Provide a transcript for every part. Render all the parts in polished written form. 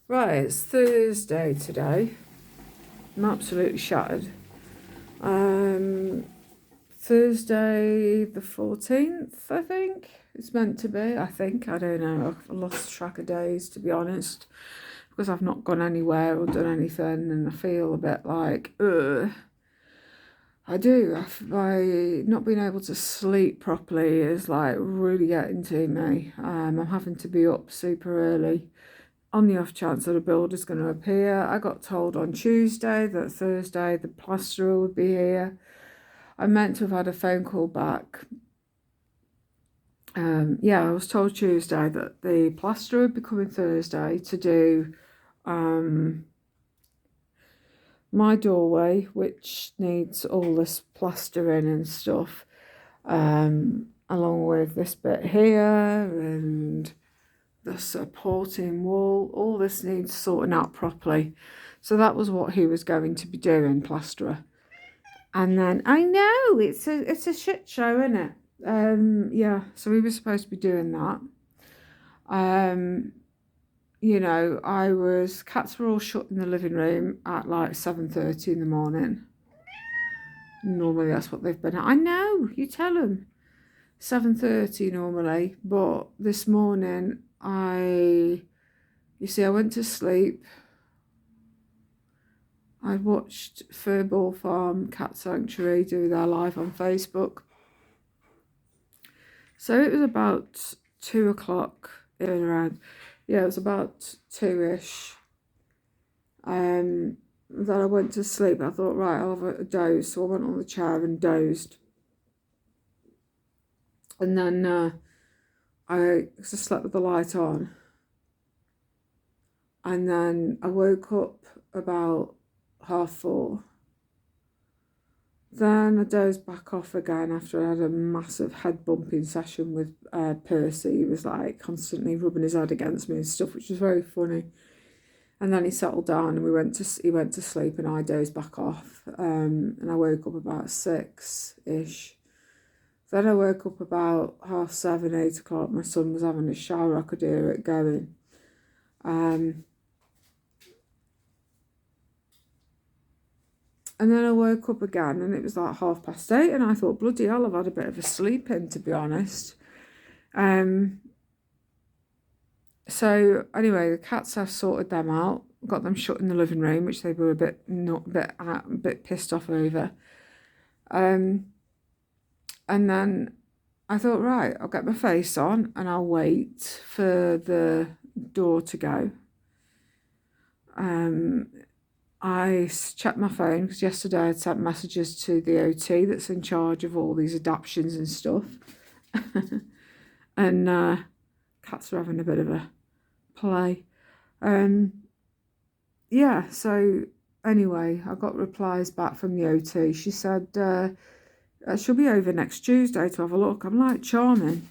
Right, it's Thursday today. I'm absolutely shattered. Um, Thursday the 14th, I think. It's meant to be, I think. I don't know. I've lost track of days, to be honest, because I've not gone anywhere or done anything, and I feel a bit like, ugh. I do. I not being able to sleep properly is like really getting to me. I'm having to be up super early on the off chance that a builder's going to appear. I got told on Tuesday that Thursday the plasterer would be here. I meant to have had a phone call back. I was told Tuesday that the plasterer would be coming Thursday to do my doorway, which needs all this plastering and stuff, along with this bit here and the supporting wall. All this needs sorting out properly. So that was what he was going to be doing, plasterer. And then I know it's a shit show, isn't it? So he was supposed to be doing that. Cats were all shut in the living room at like 7:30 in the morning. Normally that's what they've been at. I know, you tell them. 7:30 normally, but this morning I went to sleep. I watched Furball Farm Cat Sanctuary do their live on Facebook. So it was about 2 o'clock around. Yeah, it was about 2ish. Then I went to sleep. I thought, right, I'll have a doze. So I went on the chair and dozed. And then I just slept with the light on. And then I woke up about 4:30. Then I dozed back off again after I had a massive head bumping session with Percy. He was like constantly rubbing his head against me and stuff, which was very funny. And then he settled down and he went to sleep and I dozed back off. And I woke up about 6ish. Then I woke up about 7:30, 8 o'clock. My son was having a shower. I could hear it going. And then I woke up again and it was like 8:30 and I thought, bloody hell, I've had a bit of a sleep in, to be honest. So anyway, the cats, I've sorted them out, got them shut in the living room, which they were a bit pissed off over. And then I thought, right, I'll get my face on and I'll wait for the door to go. I checked my phone because yesterday I'd sent messages to the OT that's in charge of all these adaptions and stuff. And cats are having a bit of a play. So anyway, I got replies back from the OT. She said she'll be over next Tuesday to have a look. I'm like, charming.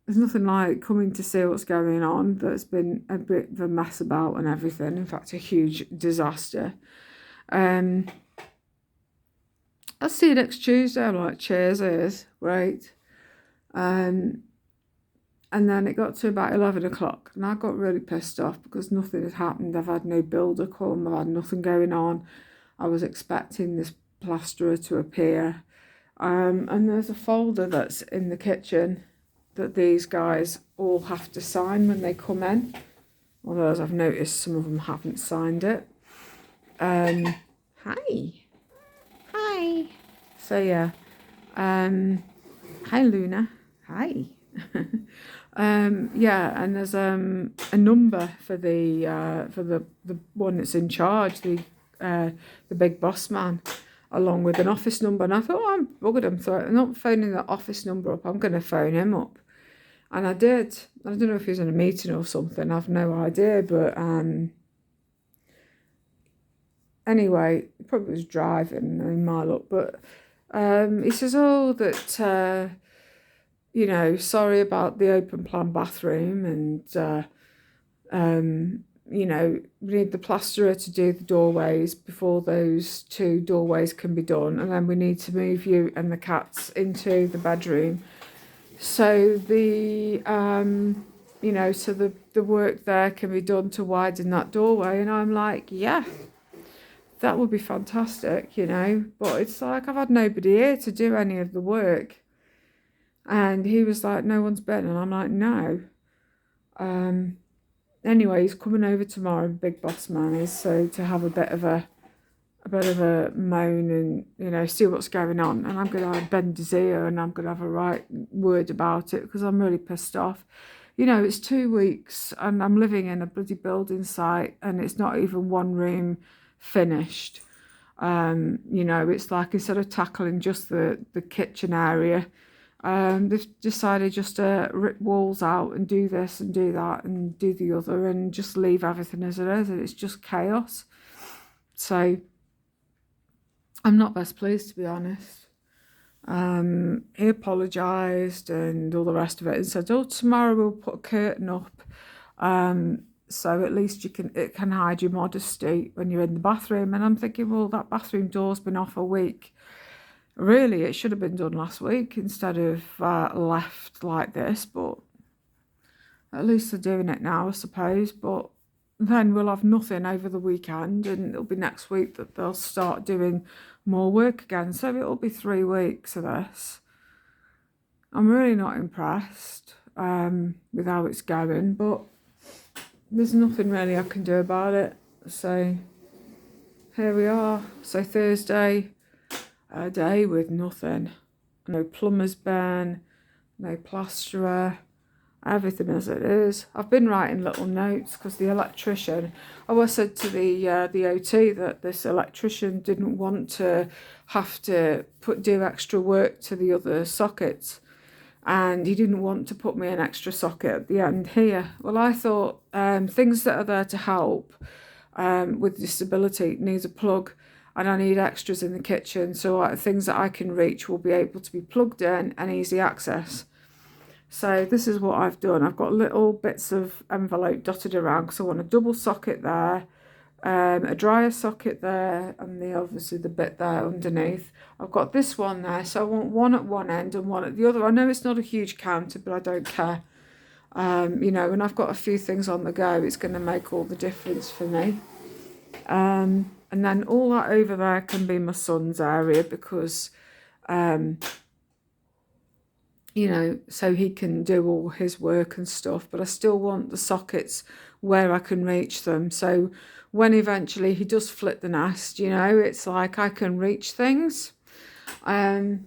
There's nothing like coming to see what's going on. That's been a bit of a mess about and everything. In fact, a huge disaster. I'll see you next Tuesday. I'm like, cheers, is great. And then it got to about 11 o'clock and I got really pissed off because nothing had happened. I've had no builder come. I've had nothing going on. I was expecting this plasterer to appear. And there's a folder that's in the kitchen that these guys all have to sign when they come in. Although, as I've noticed, some of them haven't signed it. Hi. So, yeah. Hi, Luna. Hi. And there's a number for the one that's in charge, the big boss man, along with an office number. And I thought, I'm buggered him, so I'm not phoning the office number up. I'm going to phone him up. And I did. I don't know if he was in a meeting or something. I've no idea. But anyway, he probably was driving in my look. But he says, that, sorry about the open plan bathroom. And, we need the plasterer to do the doorways before those 2 doorways can be done. And then we need to move you and the cats into the bedroom. So the you know, so the work there can be done to widen that doorway. And I'm like, yeah, that would be fantastic, you know. But it's like, I've had nobody here to do any of the work. And he was like, no one's been. And I'm like, no. Anyway, he's coming over tomorrow, big boss man is, so to have a bit of a moan and, you know, see what's going on. And I'm going to bend his ear and I'm going to have a right word about it because I'm really pissed off. You know, it's 2 weeks and I'm living in a bloody building site and it's not even one room finished. You know, it's like instead of tackling just the kitchen area, they've decided just to rip walls out and do this and do that and do the other and just leave everything as it is, and it's just chaos. So I'm not best pleased, to be honest. He apologised and all the rest of it and said, oh, tomorrow we'll put a curtain up, so at least it can hide your modesty when you're in the bathroom. And I'm thinking, well, that bathroom door's been off a week. Really, it should have been done last week instead of left like this, but at least they're doing it now, I suppose. But then we'll have nothing over the weekend and it'll be next week that they'll start doing more work again. So it'll be 3 weeks of this. I'm really not impressed with how it's going, but there's nothing really I can do about it. So here we are. So Thursday, a day with nothing. No plumber's ban, no plasterer, everything as it is. I've been writing little notes because the electrician, I was said to the OT that this electrician didn't want to have to do extra work to the other sockets, and he didn't want to put me an extra socket at the end here. Well, I thought things that are there to help with disability needs a plug, and I need extras in the kitchen, so things that I can reach will be able to be plugged in and easy access. So this is what I've done. I've got little bits of envelope dotted around because I want a double socket there, a dryer socket there, and obviously the bit there underneath. I've got this one there, so I want one at one end and one at the other. I know it's not a huge counter, but I don't care. You know, when I've got a few things on the go, it's going to make all the difference for me. And then all that over there can be my son's area because, you know, so he can do all his work and stuff. But I still want the sockets where I can reach them. So when eventually he does flip the nest, you know, it's like I can reach things. But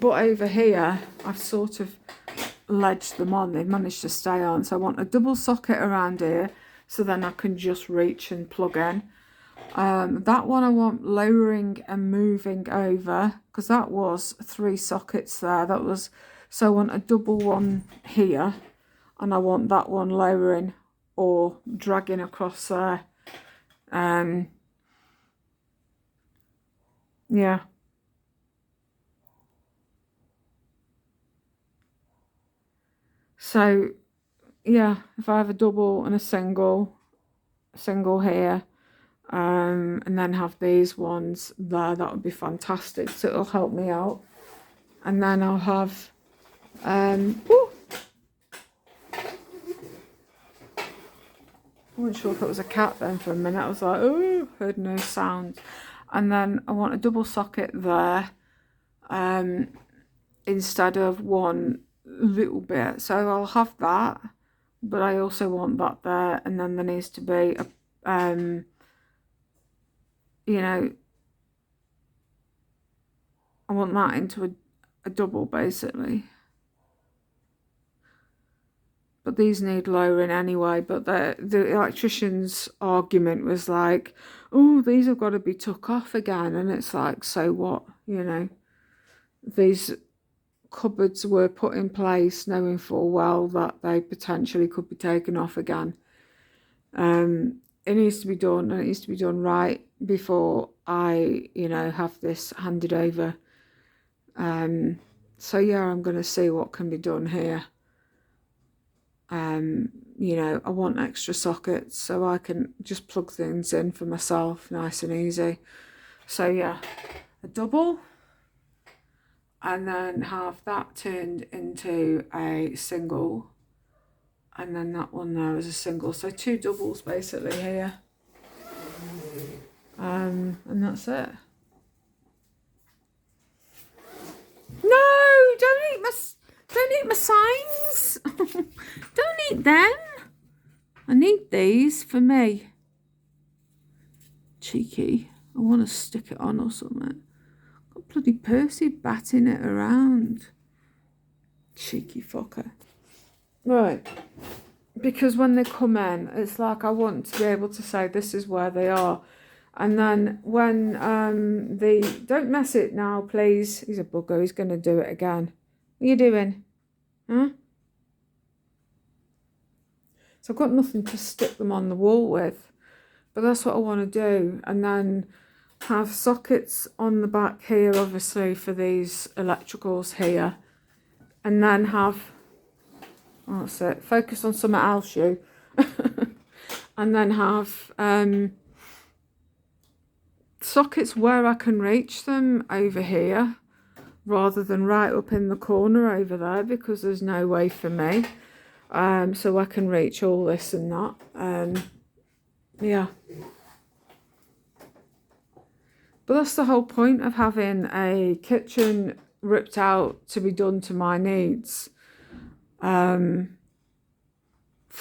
over here, I've sort of ledged them on. They've managed to stay on. So I want a double socket around here so then I can just reach and plug in. That one I want lowering and moving over because that was 3 sockets there. So I want a double one here and I want that one lowering or dragging across there. Yeah. So yeah, if I have a double and a single here, and then have these ones there, that would be fantastic. So it'll help me out. And then I'll have I wasn't sure if it was a cat then for a minute. I was like, oh, heard no sound. And then I want a double socket there instead of one little bit. So I'll have that, but I also want that there, and then there needs to be a you know, I want that into a double basically. But these need lowering anyway. But the electrician's argument was like, oh, these have got to be took off again. And it's like, so what? You know, these cupboards were put in place knowing full well that they potentially could be taken off again. It needs to be done, and it needs to be done right before I, you know, have this handed over. So yeah, I'm going to see what can be done here. You know, I want extra sockets so I can just plug things in for myself nice and easy. So yeah, a double, and then have that turned into a single, and then that one there is a single. So 2 doubles basically here. And that's it. No, don't eat my signs. Don't eat them. I need these for me. Cheeky. I want to stick it on or something. Got bloody Percy batting it around. Cheeky fucker. Right. Because when they come in, it's like I want to be able to say this is where they are. And then when they... Don't mess it now, please. He's a bugger. He's going to do it again. What are you doing? Huh? So I've got nothing to stick them on the wall with. But that's what I want to do. And then have sockets on the back here, obviously, for these electricals here. And then have... Oh, that's it. Focus on something else, you. And then have... sockets where I can reach them over here rather than right up in the corner over there, because there's no way for me, so I can reach all this and that. Yeah, but that's the whole point of having a kitchen ripped out to be done to my needs, for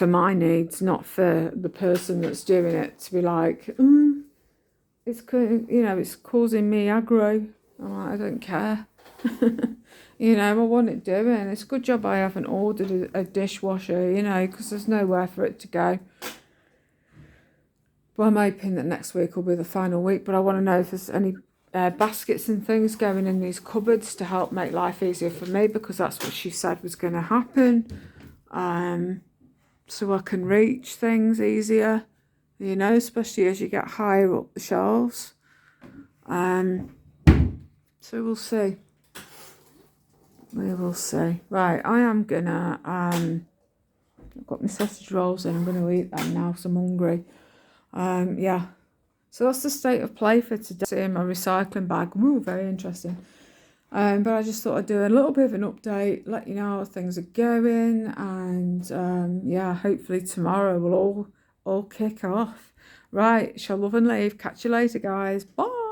my needs, not for the person that's doing it to be like, it's, you know, it's causing me aggro. I'm like, I don't care. You know, I want it doing. It's a good job I haven't ordered a dishwasher, you know, because there's nowhere for it to go. Well, I'm hoping that next week will be the final week, but I want to know if there's any baskets and things going in these cupboards to help make life easier for me, because that's what she said was going to happen. So I can reach things easier, you know, especially as you get higher up the shelves. So we'll see. We will see. Right, I am gonna, I've got my sausage rolls in, I'm gonna eat them now because I'm hungry. Yeah. So that's the state of play for today. See my recycling bag. Ooh, very interesting. But I just thought I'd do a little bit of an update, let you know how things are going, and yeah, hopefully tomorrow we'll all kick off. Right, shall love and leave. Catch you later, guys. Bye.